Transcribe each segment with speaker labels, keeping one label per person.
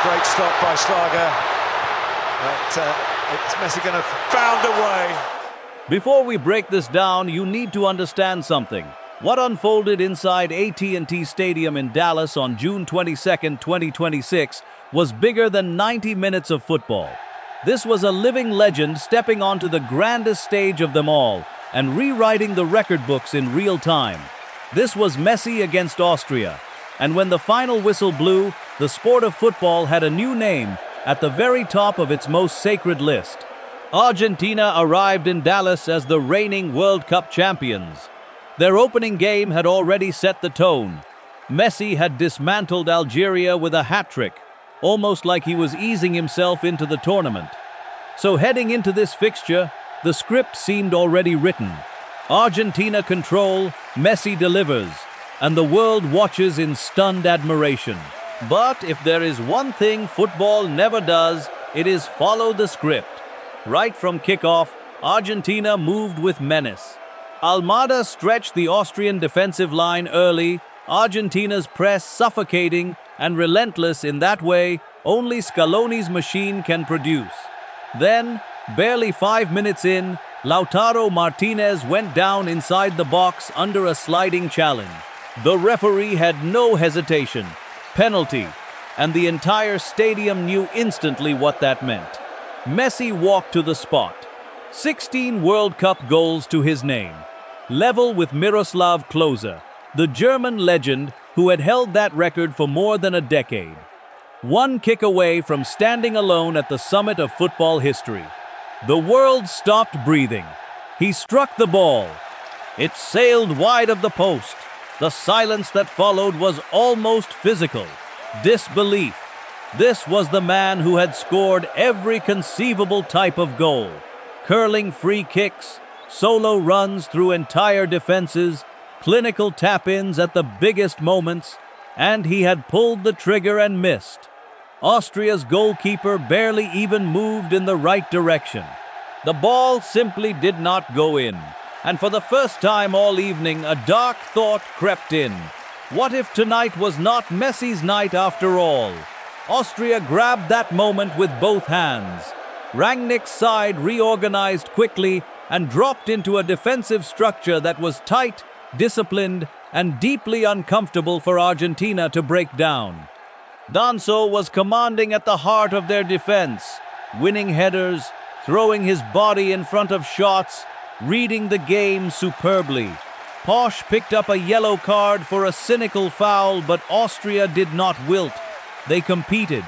Speaker 1: great stop by Schlager. But it's Messi going to found a way.
Speaker 2: Before we break this down, you need to understand something. What unfolded inside AT&T Stadium in Dallas on June 22, 2026 was bigger than 90 minutes of football. This was a living legend stepping onto the grandest stage of them all and rewriting the record books in real time. This was Messi against Austria. And when the final whistle blew, the sport of football had a new name at the very top of its most sacred list. Argentina arrived in Dallas as the reigning World Cup champions. Their opening game had already set the tone. Messi had dismantled Algeria with a hat-trick, almost like he was easing himself into the tournament. So heading into this fixture, the script seemed already written. Argentina control, Messi delivers, and the world watches in stunned admiration. But if there is one thing football never does, it is follow the script. Right from kickoff, Argentina moved with menace. Almada stretched the Austrian defensive line early, Argentina's press suffocating and relentless in that way only Scaloni's machine can produce. Then, barely 5 minutes in, Lautaro Martínez went down inside the box under a sliding challenge. The referee had no hesitation. Penalty. And the entire stadium knew instantly what that meant. Messi walked to the spot. 16 World Cup goals to his name. Level with Miroslav Klose, the German legend who had held that record for more than a decade. One kick away from standing alone at the summit of football history. The world stopped breathing. He struck the ball. It sailed wide of the post. The silence that followed was almost physical. Disbelief. This was the man who had scored every conceivable type of goal. Curling free kicks, solo runs through entire defenses, clinical tap-ins at the biggest moments, and he had pulled the trigger and missed. Austria's goalkeeper barely even moved in the right direction. The ball simply did not go in. And for the first time all evening, a dark thought crept in. What if tonight was not Messi's night after all? Austria grabbed that moment with both hands. Rangnick's side reorganized quickly and dropped into a defensive structure that was tight, disciplined, and deeply uncomfortable for Argentina to break down. Danso was commanding at the heart of their defense, winning headers, throwing his body in front of shots, reading the game superbly. Posch picked up a yellow card for a cynical foul, but Austria did not wilt. They competed.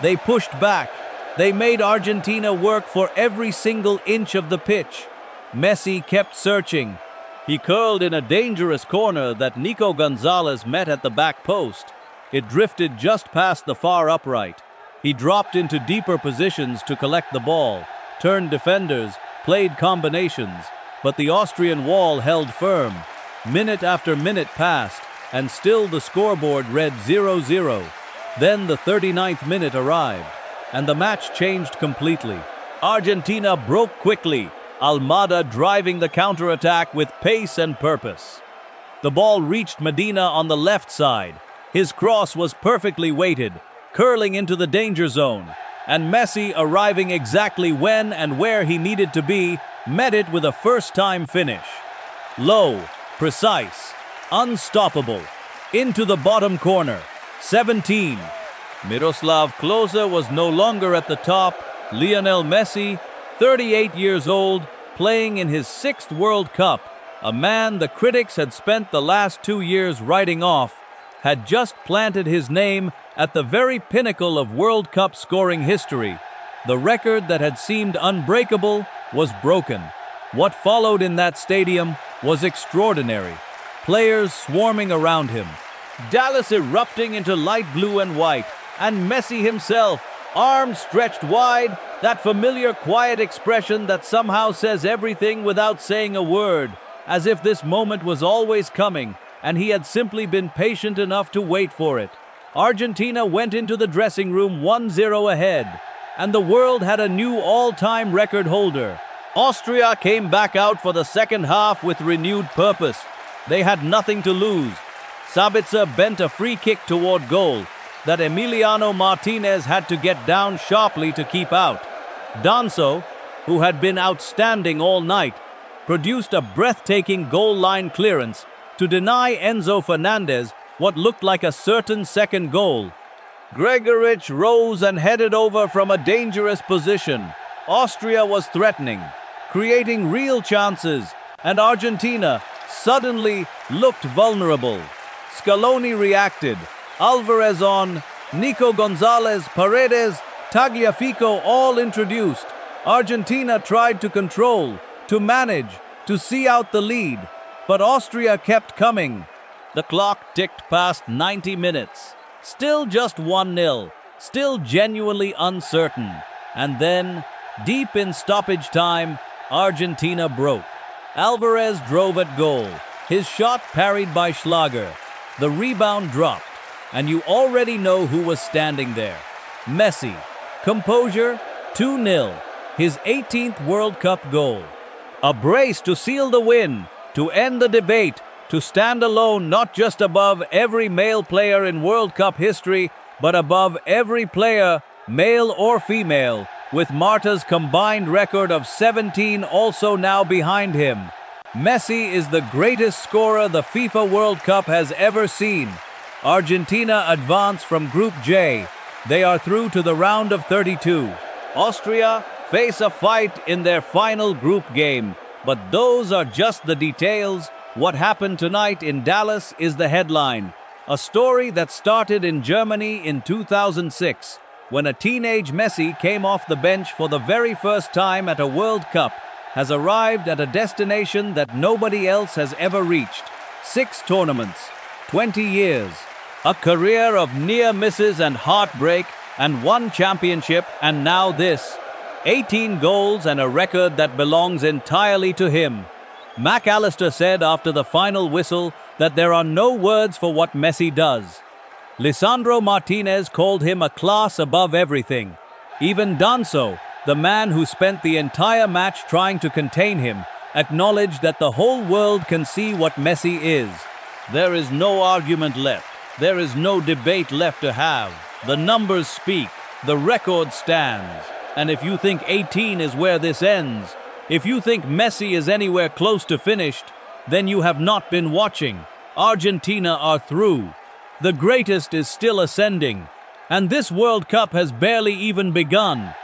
Speaker 2: They pushed back. They made Argentina work for every single inch of the pitch. Messi kept searching. He curled in a dangerous corner that Nico Gonzalez met at the back post. It drifted just past the far upright. He dropped into deeper positions to collect the ball, turned defenders, played combinations, but the Austrian wall held firm. Minute after minute passed, and still the scoreboard read 0-0. Then the 39th minute arrived, and the match changed completely. Argentina broke quickly, Almada driving the counterattack with pace and purpose. The ball reached Medina on the left side. His cross was perfectly weighted, curling into the danger zone, and Messi, arriving exactly when and where he needed to be, met it with a first-time finish. Low, precise, unstoppable, into the bottom corner. 17. Miroslav Klose was no longer at the top. Lionel Messi, 38 years old, playing in his 6th World Cup, a man the critics had spent the last 2 years writing off, had just planted his name at the very pinnacle of World Cup scoring history. The record that had seemed unbreakable was broken. What followed in that stadium was extraordinary. Players swarming around him. Dallas erupting into light blue and white, and Messi himself, arms stretched wide, that familiar quiet expression that somehow says everything without saying a word, as if this moment was always coming, and he had simply been patient enough to wait for it. Argentina went into the dressing room 1-0 ahead, and the world had a new all-time record holder. Austria came back out for the second half with renewed purpose. They had nothing to lose. Sabitzer bent a free kick toward goal. that Emiliano Martinez had to get down sharply to keep out. Danso, who had been outstanding all night, produced a breathtaking goal line clearance to deny Enzo Fernandez what looked like a certain second goal. Gregoritsch rose and headed over from a dangerous position. Austria was threatening, creating real chances, and Argentina suddenly looked vulnerable. Scaloni reacted. Alvarez on, Nico Gonzalez, Paredes, Tagliafico all introduced. Argentina tried to control, to manage, to see out the lead, but Austria kept coming. The clock ticked past 90 minutes. Still just 1-0, still genuinely uncertain. And then, deep in stoppage time, Argentina broke. Alvarez drove at goal, his shot parried by Schlager. The rebound dropped, and you already know who was standing there. Messi. Composure, 2-0, his 18th World Cup goal. A brace to seal the win, to end the debate, to stand alone not just above every male player in World Cup history, but above every player, male or female, with Marta's combined record of 17 also now behind him. Messi is the greatest scorer the FIFA World Cup has ever seen. Argentina advance from Group J. They are through to the round of 32. Austria face a fight in their final group game, but those are just the details. What happened tonight in Dallas is the headline. A story that started in Germany in 2006, when a teenage Messi came off the bench for the very first time at a World Cup, has arrived at a destination that nobody else has ever reached. 6 tournaments, 20 years, a career of near misses and heartbreak, and 1 championship, and now this. 18 goals and a record that belongs entirely to him. McAllister said after the final whistle that there are no words for what Messi does. Lisandro Martinez called him a class above everything. Even Danso, the man who spent the entire match trying to contain him, acknowledged that the whole world can see what Messi is. There is no argument left. There is no debate left to have. The numbers speak. The record stands. And if you think 18 is where this ends, if you think Messi is anywhere close to finished, then you have not been watching. Argentina are through. The greatest is still ascending. And this World Cup has barely even begun.